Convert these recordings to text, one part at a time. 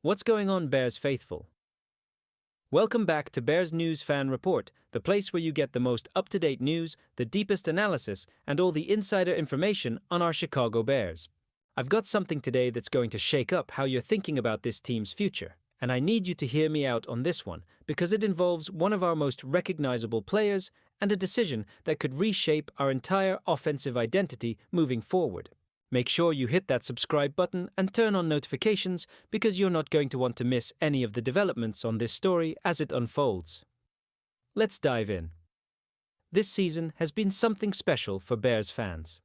What's going on, Bears faithful? Welcome back to Bears News Fan Report, the place where you get the most up-to-date news, the deepest analysis, and all the insider information on our Chicago Bears. I've got something today that's going to shake up how you're thinking about this team's future, and I need you to hear me out on this one because it involves one of our most recognizable players and a decision that could reshape our entire offensive identity moving forward. Make sure you hit that subscribe button and turn on notifications because you're not going to want to miss any of the developments on this story as it unfolds. Let's dive in. This season has been something special for Bears fans.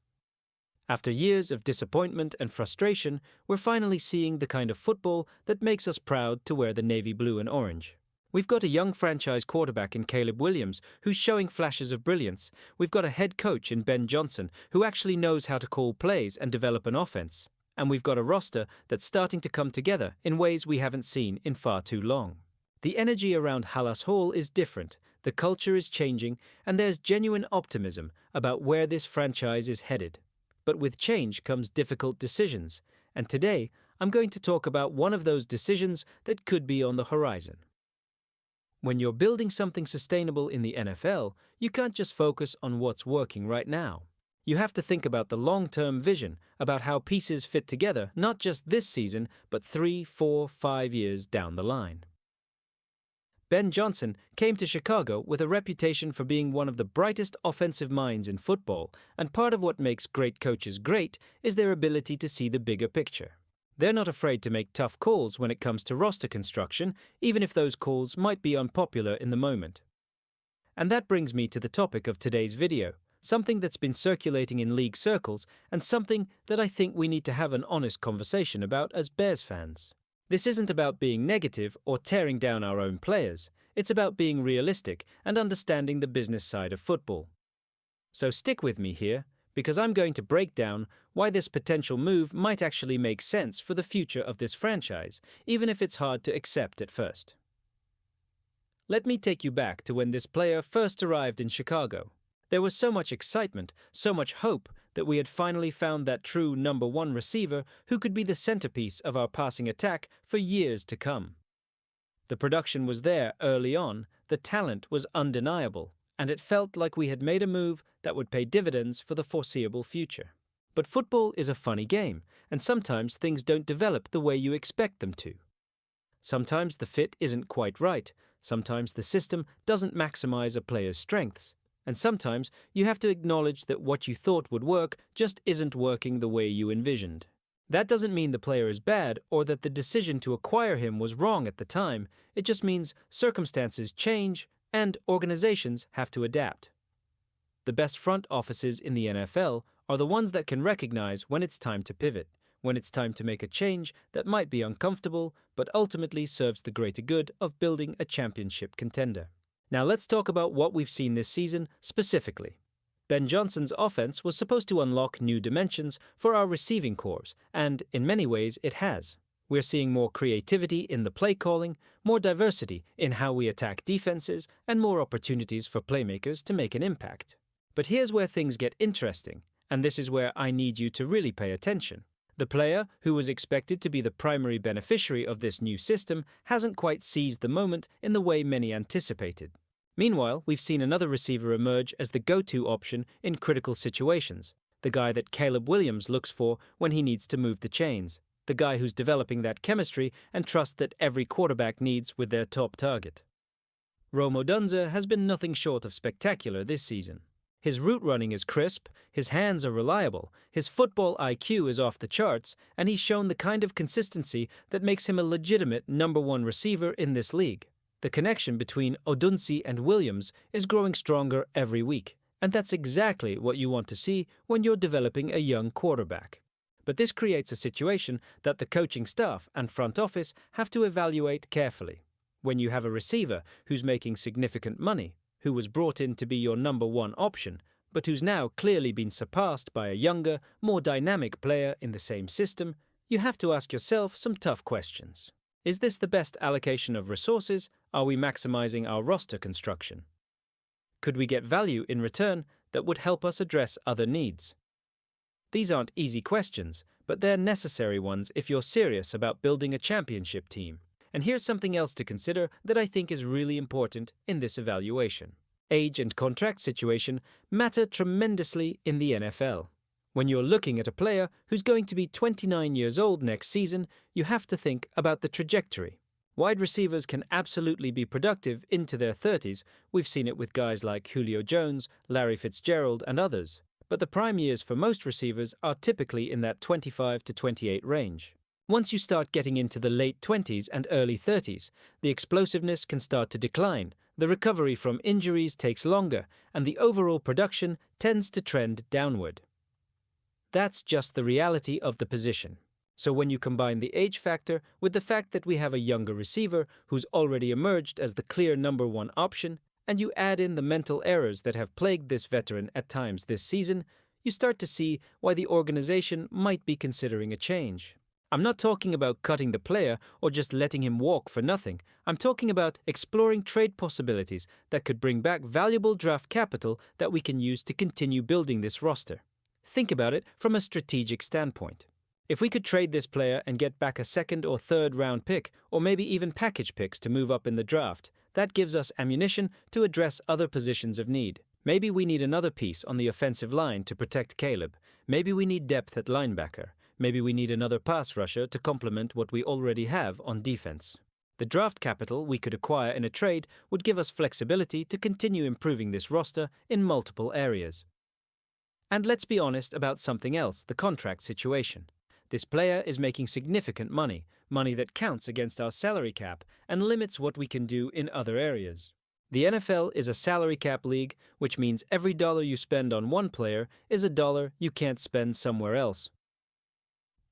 After years of disappointment and frustration, we're finally seeing the kind of football that makes us proud to wear the navy blue and orange. We've got a young franchise quarterback in Caleb Williams who's showing flashes of brilliance. We've got a head coach in Ben Johnson who actually knows how to call plays and develop an offense. And we've got a roster that's starting to come together in ways we haven't seen in far too long. The energy around Halas Hall is different, the culture is changing, and there's genuine optimism about where this franchise is headed. But with change comes difficult decisions, and today I'm going to talk about one of those decisions that could be on the horizon. When you're building something sustainable in the NFL, you can't just focus on what's working right now. You have to think about the long-term vision, about how pieces fit together, not just this season, but 3, 4, 5 years down the line. Ben Johnson came to Chicago with a reputation for being one of the brightest offensive minds in football, and part of what makes great coaches great is their ability to see the bigger picture. They're not afraid to make tough calls when it comes to roster construction, even if those calls might be unpopular in the moment. And that brings me to the topic of today's video, something that's been circulating in league circles and something that I think we need to have an honest conversation about as Bears fans. This isn't about being negative or tearing down our own players. It's about being realistic and understanding the business side of football. So stick with me here, because I'm going to break down why this potential move might actually make sense for the future of this franchise, even if it's hard to accept at first. Let me take you back to when this player first arrived in Chicago. There was so much excitement, so much hope that we had finally found that true number one receiver who could be the centerpiece of our passing attack for years to come. The production was there early on, the talent was undeniable, and it felt like we had made a move that would pay dividends for the foreseeable future. But football is a funny game, and sometimes things don't develop the way you expect them to. Sometimes the fit isn't quite right, sometimes the system doesn't maximize a player's strengths, and sometimes you have to acknowledge that what you thought would work just isn't working the way you envisioned. That doesn't mean the player is bad or that the decision to acquire him was wrong at the time. It just means circumstances change, and organizations have to adapt. The best front offices in the NFL are the ones that can recognize when it's time to pivot, when it's time to make a change that might be uncomfortable but ultimately serves the greater good of building a championship contender. Now let's talk about what we've seen this season specifically. Ben Johnson's offense was supposed to unlock new dimensions for our receiving corps, and in many ways it has. We're seeing more creativity in the play calling, more diversity in how we attack defenses, and more opportunities for playmakers to make an impact. But here's where things get interesting, and this is where I need you to really pay attention. The player who was expected to be the primary beneficiary of this new system hasn't quite seized the moment in the way many anticipated. Meanwhile, we've seen another receiver emerge as the go-to option in critical situations, the guy that Caleb Williams looks for when he needs to move the chains. The guy who's developing that chemistry and trust that every quarterback needs with their top target. Rome Odunze has been nothing short of spectacular this season. His route running is crisp, his hands are reliable, his football IQ is off the charts, and he's shown the kind of consistency that makes him a legitimate number one receiver in this league. The connection between Odunze and Williams is growing stronger every week, and that's exactly what you want to see when you're developing a young quarterback. But this creates a situation that the coaching staff and front office have to evaluate carefully. When you have a receiver who's making significant money, who was brought in to be your number one option, but who's now clearly been surpassed by a younger, more dynamic player in the same system, you have to ask yourself some tough questions. Is this the best allocation of resources? Are we maximizing our roster construction? Could we get value in return that would help us address other needs? These aren't easy questions, but they're necessary ones if you're serious about building a championship team. And here's something else to consider that I think is really important in this evaluation. Age and contract situation matter tremendously in the NFL. When you're looking at a player who's going to be 29 years old next season, you have to think about the trajectory. Wide receivers can absolutely be productive into their 30s. We've seen it with guys like Julio Jones, Larry Fitzgerald, and others. But the prime years for most receivers are typically in that 25 to 28 range. Once you start getting into the late 20s and early 30s, the explosiveness can start to decline, the recovery from injuries takes longer, and the overall production tends to trend downward. That's just the reality of the position. So when you combine the age factor with the fact that we have a younger receiver who's already emerged as the clear number one option, and you add in the mental errors that have plagued this veteran at times this season, you start to see why the organization might be considering a change. I'm not talking about cutting the player or just letting him walk for nothing. I'm talking about exploring trade possibilities that could bring back valuable draft capital that we can use to continue building this roster. Think about it from a strategic standpoint. If we could trade this player and get back a second or third round pick, or maybe even package picks to move up in the draft, that gives us ammunition to address other positions of need. Maybe we need another piece on the offensive line to protect Caleb. Maybe we need depth at linebacker. Maybe we need another pass rusher to complement what we already have on defense. The draft capital we could acquire in a trade would give us flexibility to continue improving this roster in multiple areas. And let's be honest about something else, the contract situation. This player is making significant money that counts against our salary cap and limits what we can do in other areas. The NFL is a salary cap league, which means every dollar you spend on one player is a dollar you can't spend somewhere else.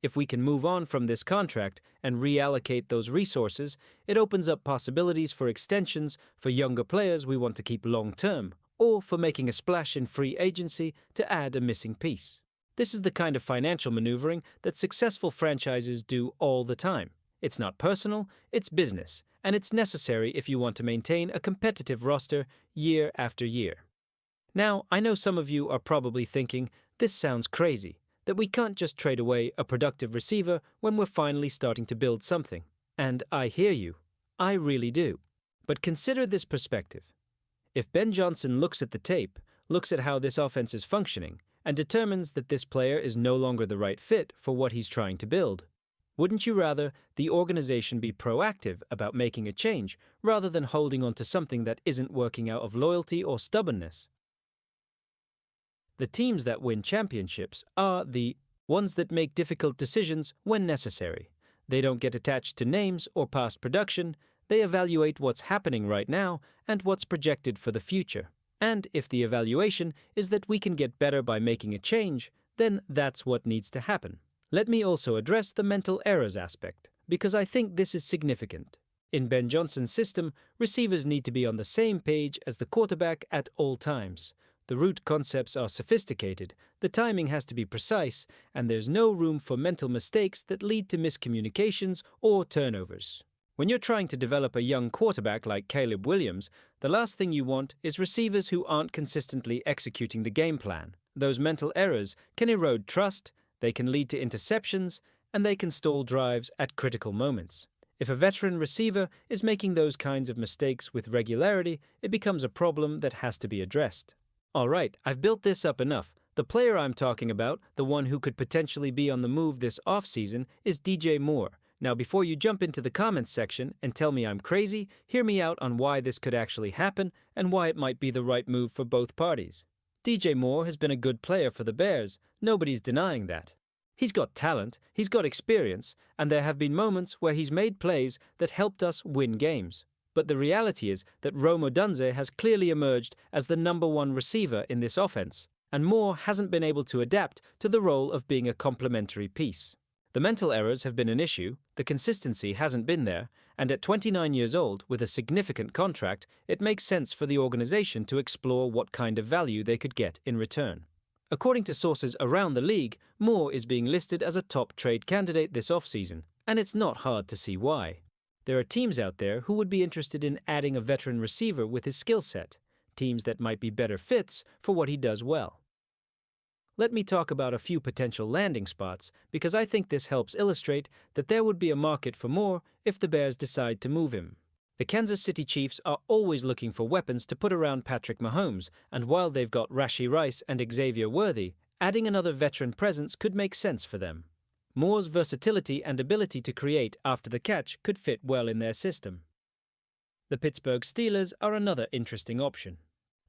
If we can move on from this contract and reallocate those resources, it opens up possibilities for extensions for younger players we want to keep long-term, or for making a splash in free agency to add a missing piece. This is the kind of financial maneuvering that successful franchises do all the time. It's not personal, it's business, and it's necessary if you want to maintain a competitive roster year after year. Now, I know some of you are probably thinking, this sounds crazy, that we can't just trade away a productive receiver when we're finally starting to build something. And I hear you. I really do. But consider this perspective. If Ben Johnson looks at the tape, looks at how this offense is functioning, and determines that this player is no longer the right fit for what he's trying to build, wouldn't you rather the organization be proactive about making a change rather than holding on to something that isn't working out of loyalty or stubbornness? The teams that win championships are the ones that make difficult decisions when necessary. They don't get attached to names or past production. They evaluate what's happening right now and what's projected for the future. And if the evaluation is that we can get better by making a change, then that's what needs to happen. Let me also address the mental errors aspect, because I think this is significant. In Ben Johnson's system, receivers need to be on the same page as the quarterback at all times. The route concepts are sophisticated, the timing has to be precise, and there's no room for mental mistakes that lead to miscommunications or turnovers. When you're trying to develop a young quarterback like Caleb Williams, the last thing you want is receivers who aren't consistently executing the game plan. Those mental errors can erode trust, they can lead to interceptions, and they can stall drives at critical moments. If a veteran receiver is making those kinds of mistakes with regularity, it becomes a problem that has to be addressed. All right, I've built this up enough. The player I'm talking about, the one who could potentially be on the move this offseason, is DJ Moore. Now, before you jump into the comments section and tell me I'm crazy, hear me out on why this could actually happen and why it might be the right move for both parties. DJ Moore has been a good player for the Bears. Nobody's denying that. He's got talent, he's got experience, and there have been moments where he's made plays that helped us win games. But the reality is that Rome Odunze has clearly emerged as the number one receiver in this offense, and Moore hasn't been able to adapt to the role of being a complementary piece. The mental errors have been an issue, the consistency hasn't been there, and at 29 years old, with a significant contract, it makes sense for the organization to explore what kind of value they could get in return. According to sources around the league, Moore is being listed as a top trade candidate this offseason, and it's not hard to see why. There are teams out there who would be interested in adding a veteran receiver with his skill set, teams that might be better fits for what he does well. let me talk about a few potential landing spots because I think this helps illustrate that there would be a market for Moore if the Bears decide to move him. The Kansas City Chiefs are always looking for weapons to put around Patrick Mahomes, and while they've got Rashee Rice and Xavier Worthy, adding another veteran presence could make sense for them. Moore's versatility and ability to create after the catch could fit well in their system. The Pittsburgh Steelers are another interesting option.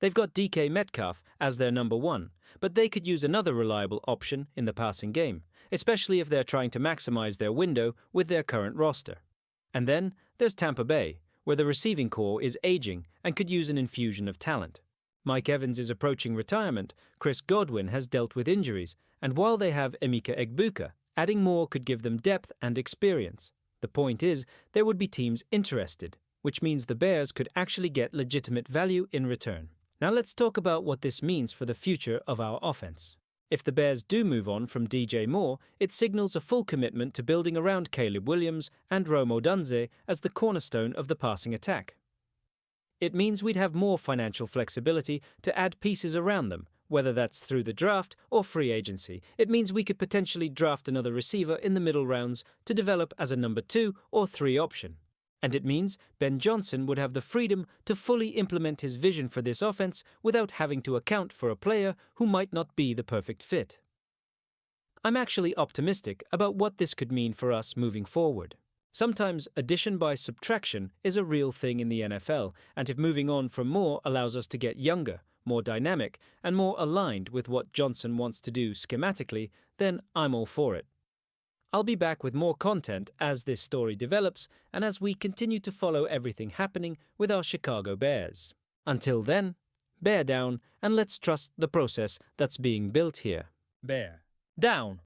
They've got DK Metcalf as their number one, but they could use another reliable option in the passing game, especially if they're trying to maximize their window with their current roster. And then there's Tampa Bay, where the receiving core is aging and could use an infusion of talent. Mike Evans is approaching retirement, Chris Godwin has dealt with injuries, and while they have Emeka Egbuka, adding Moore could give them depth and experience. The point is, there would be teams interested, which means the Bears could actually get legitimate value in return. Now let's talk about what this means for the future of our offense. If the Bears do move on from DJ Moore, it signals a full commitment to building around Caleb Williams and Rome Odunze as the cornerstone of the passing attack. It means we'd have more financial flexibility to add pieces around them, whether that's through the draft or free agency. It means we could potentially draft another receiver in the middle rounds to develop as a number 2 or 3 option. And it means Ben Johnson would have the freedom to fully implement his vision for this offense without having to account for a player who might not be the perfect fit. I'm actually optimistic about what this could mean for us moving forward. Sometimes addition by subtraction is a real thing in the NFL, and if moving on from Moore allows us to get younger, more dynamic, and more aligned with what Johnson wants to do schematically, then I'm all for it. I'll be back with more content as this story develops and as we continue to follow everything happening with our Chicago Bears. Until then, bear down and let's trust the process that's being built here. Bear down.